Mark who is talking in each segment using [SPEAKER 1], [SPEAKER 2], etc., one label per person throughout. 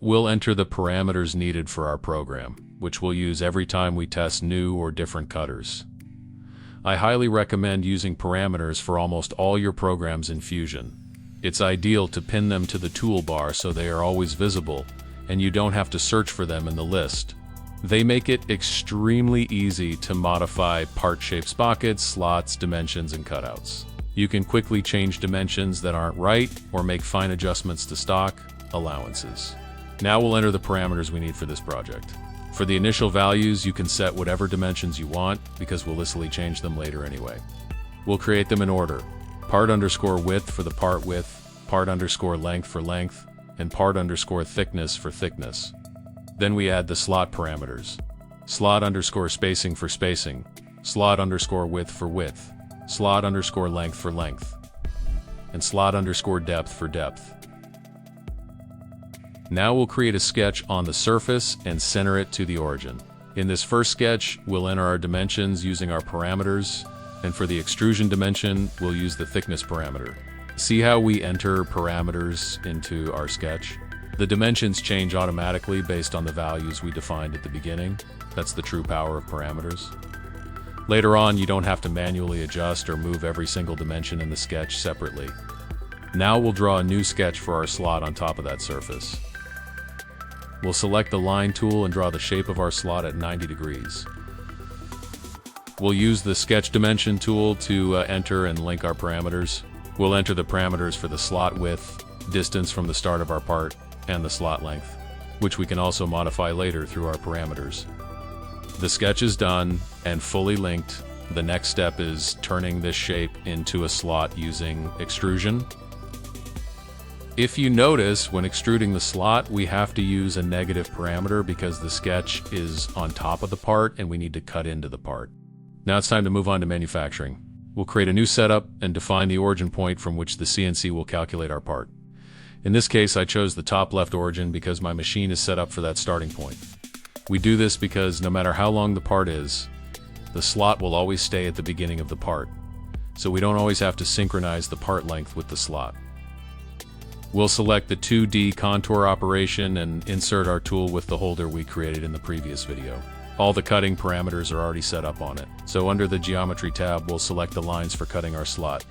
[SPEAKER 1] we'll enter the parameters needed for our program, which we'll use every time we test new or different cutters. I highly recommend using parameters for almost all your programs in Fusion. It's ideal to pin them to the toolbar so they are always visible, and you don't have to search for them in the list. They make it extremely easy to modify part shape sprockets, slots, dimensions, and cutouts. You can quickly change dimensions that aren't right, or make fine adjustments to stock allowances. Now we'll enter the parameters we need for this project. For the initial values, you can set whatever dimensions you want, because we'll easily change them later anyway. We'll create them in order: part_width for the part width, part_length for length, and part_thickness for thickness. Then we add the slot parameters: slot_spacing for spacing, slot_width for width, slot_length for length, and slot_depth for depth. Now we'll create a sketch on the surface and center it to the origin. In this first sketch, we'll enter our dimensions using our parameters, and for the extrusion dimension, we'll use the thickness parameter. See how we enter parameters into our sketch? The dimensions change automatically based on the values we defined at the beginning. That's the true power of parameters. Later on, you don't have to manually adjust or move every single dimension in the sketch separately. Now we'll draw a new sketch for our slot on top of that surface. We'll select the line tool and draw the shape of our slot at 90 degrees. We'll use the sketch dimension tool to enter and link our parameters. We'll enter the parameters for the slot width, distance from the start of our part, and the slot length, which we can also modify later through our parameters. The sketch is done and fully linked. The next step is turning this shape into a slot using extrusion. If you notice, when extruding the slot, we have to use a negative parameter because the sketch is on top of the part and we need to cut into the part. Now it's time to move on to manufacturing. We'll create a new setup and define the origin point from which the CNC will calculate our part. In this case, I chose the top left origin because my machine is set up for that starting point. We do this because no matter how long the part is, the slot will always stay at the beginning of the part, so we don't always have to synchronize the part length with the slot. We'll select the 2D contour operation and insert our tool with the holder we created in the previous video. All the cutting parameters are already set up on it, so under the Geometry tab, we'll select the lines for cutting our slot.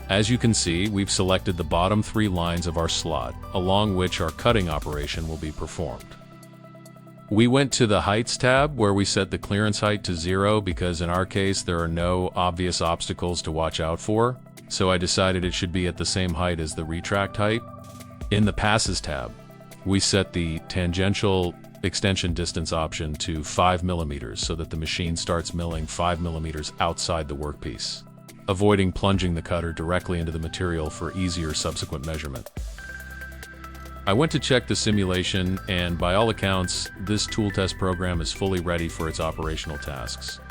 [SPEAKER 1] As you can see, we've selected the bottom 3 lines of our slot, along which our cutting operation will be performed. We went to the Heights tab, where we set the clearance height to 0 because in our case there are no obvious obstacles to watch out for, so I decided it should be at the same height as the retract height. In the Passes tab, we set the tangential extension distance option to 5 mm so that the machine starts milling 5 mm outside the workpiece, avoiding plunging the cutter directly into the material for easier subsequent measurement. I went to check the simulation, and by all accounts, this tool test program is fully ready for its operational tasks.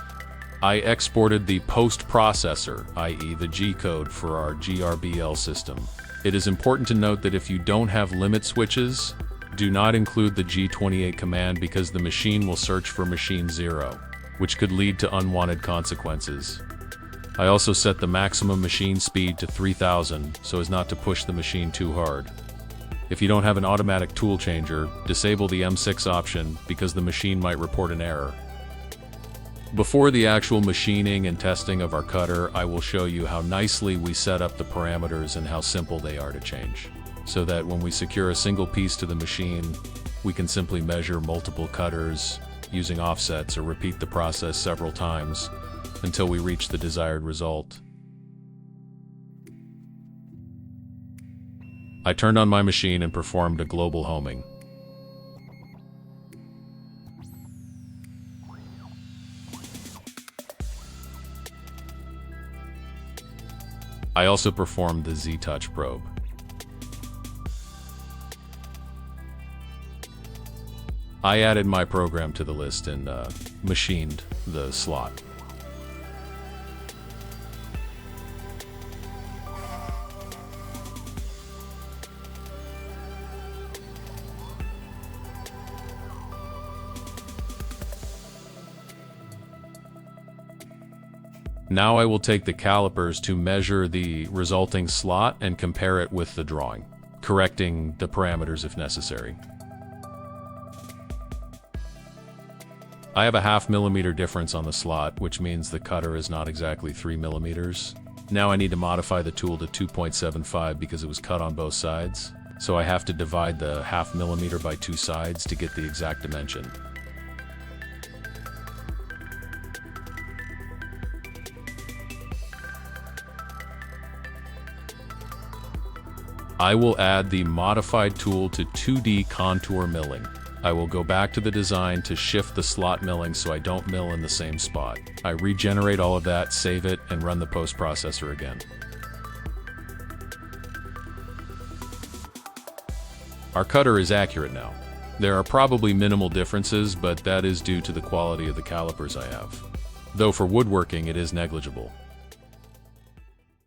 [SPEAKER 1] I exported the post-processor, i.e. the G-code for our GRBL system. It is important to note that if you don't have limit switches, do not include the G28 command because the machine will search for machine 0, which could lead to unwanted consequences. I also set the maximum machine speed to 3000 so as not to push the machine too hard. If you don't have an automatic tool changer, disable the M6 option because the machine might report an error. Before the actual machining and testing of our cutter, I will show you how nicely we set up the parameters and how simple they are to change, so that when we secure a single piece to the machine, we can simply measure multiple cutters using offsets or repeat the process several times until we reach the desired result. I turned on my machine and performed a global homing. I also performed the Z-Touch probe. I added my program to the list and machined the slot. Now I will take the calipers to measure the resulting slot and compare it with the drawing, correcting the parameters if necessary. I have a 0.5 millimeter difference on the slot, which means the cutter is not exactly 3 millimeters. Now I need to modify the tool to 2.75 because it was cut on both sides. So I have to divide the 0.5 millimeter by 2 sides to get the exact dimension. I will add the modified tool to 2D contour milling. I will go back to the design to shift the slot milling so I don't mill in the same spot. I regenerate all of that, save it, and run the post processor again. Our cutter is accurate now. There are probably minimal differences, but that is due to the quality of the calipers I have. Though for woodworking it is negligible.